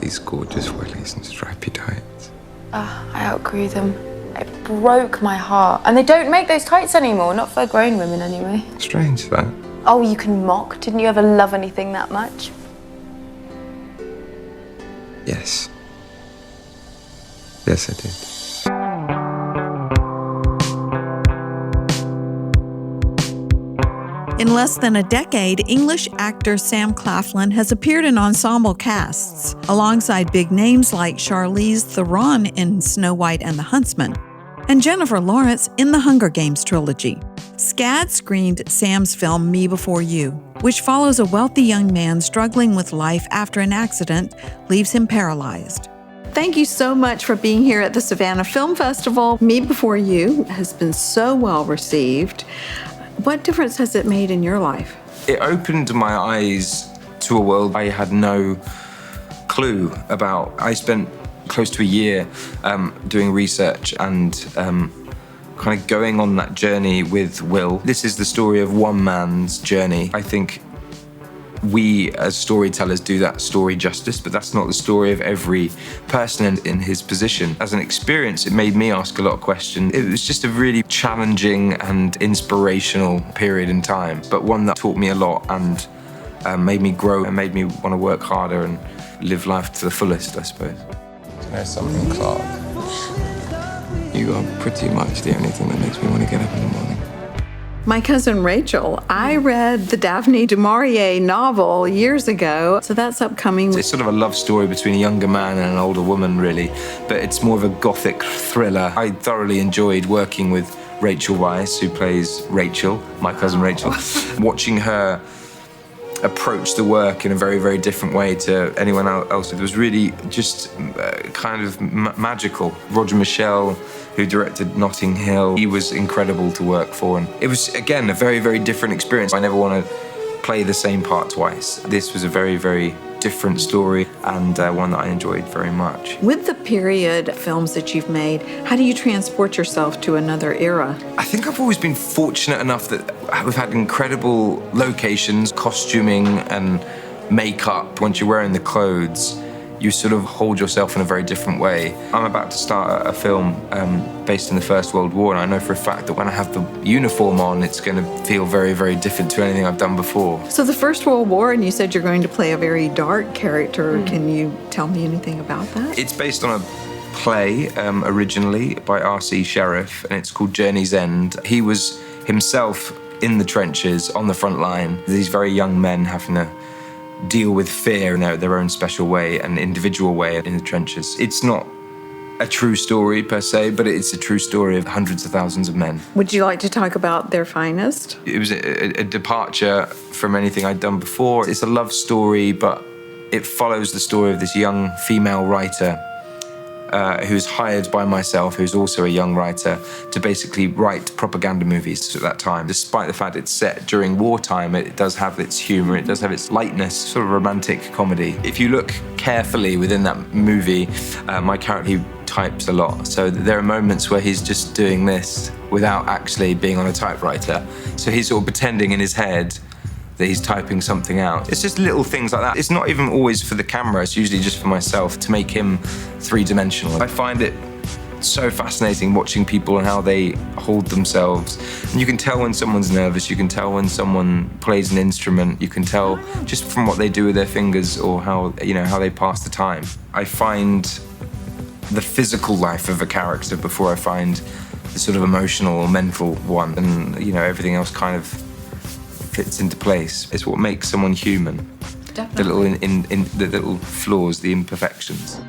these gorgeous wellies and stripy tights. I outgrew them. It broke my heart. And they don't make those tights anymore, not for grown women anyway. Strange, that. Oh, you can mock. Didn't you ever love anything that much? Yes. Yes, I did. In less than a decade, English actor Sam Claflin has appeared in ensemble casts, alongside big names like Charlize Theron in Snow White and the Huntsman, and Jennifer Lawrence in the Hunger Games trilogy. SCAD screened Sam's film Me Before You, which follows a wealthy young man struggling with life after an accident leaves him paralyzed. Thank you so much for being here at the Savannah Film Festival. Me Before You has been so well received. What difference has it made in your life? It opened my eyes to a world I had no clue about. I spent close to a year doing research and kind of going on that journey with Will. This is the story of one man's journey. I think we as storytellers do that story justice, but that's not the story of every person in his position. As an experience, it made me ask a lot of questions. It was just a really challenging and inspirational period in time, but one that taught me a lot and made me grow and made me want to work harder and live life to the fullest, I suppose. You know something, Clark? You are pretty much the only thing that makes me want to get up in the morning. My cousin Rachel, I read the Daphne du Maurier novel years ago, so that's upcoming. It's sort of a love story between a younger man and an older woman, really, but it's more of a Gothic thriller. I thoroughly enjoyed working with Rachel Weisz, who plays Rachel, my cousin Rachel, watching her approach the work in a very, very different way to anyone else. It was really just kind of magical. Roger Michell, who directed Notting Hill, he was incredible to work for. And it was, again, a very, very different experience. I never want to play the same part twice. This was a very, very different story and one that I enjoyed very much. With the period films that you've made, how do you transport yourself to another era? I think I've always been fortunate enough that we've had incredible locations, costuming and makeup. Once you're wearing the clothes, you sort of hold yourself in a very different way. I'm about to start a film based in the First World War, and I know for a fact that when I have the uniform on, it's going to feel very, very different to anything I've done before. So the First World War, and you said you're going to play a very dark character. Can you tell me anything about that? It's based on a play originally by R.C. Sheriff, and it's called Journey's End. He was himself in the trenches, on the front line. These very young men having to deal with fear in their own special way and individual way in the trenches. It's not a true story per se, but it's a true story of hundreds of thousands of men. Would you like to talk about their finest? It was a departure from anything I'd done before. It's a love story, but it follows the story of this young female writer who's hired by myself, who's also a young writer, to basically write propaganda movies at that time. Despite the fact it's set during wartime, it does have its humour, it does have its lightness, sort of romantic comedy. If you look carefully within that movie, my character, he types a lot. So there are moments where he's just doing this without actually being on a typewriter. So he's sort of pretending in his head that he's typing something out. It's just little things like that. It's not even always for the camera, it's usually just for myself to make him three-dimensional. I find it so fascinating watching people and how they hold themselves. And you can tell when someone's nervous, you can tell when someone plays an instrument, you can tell just from what they do with their fingers or how they pass the time. I find the physical life of a character before I find the sort of emotional or mental one, and everything else kind of fits into place. It's what makes someone human. Definitely. The little flaws, the imperfections.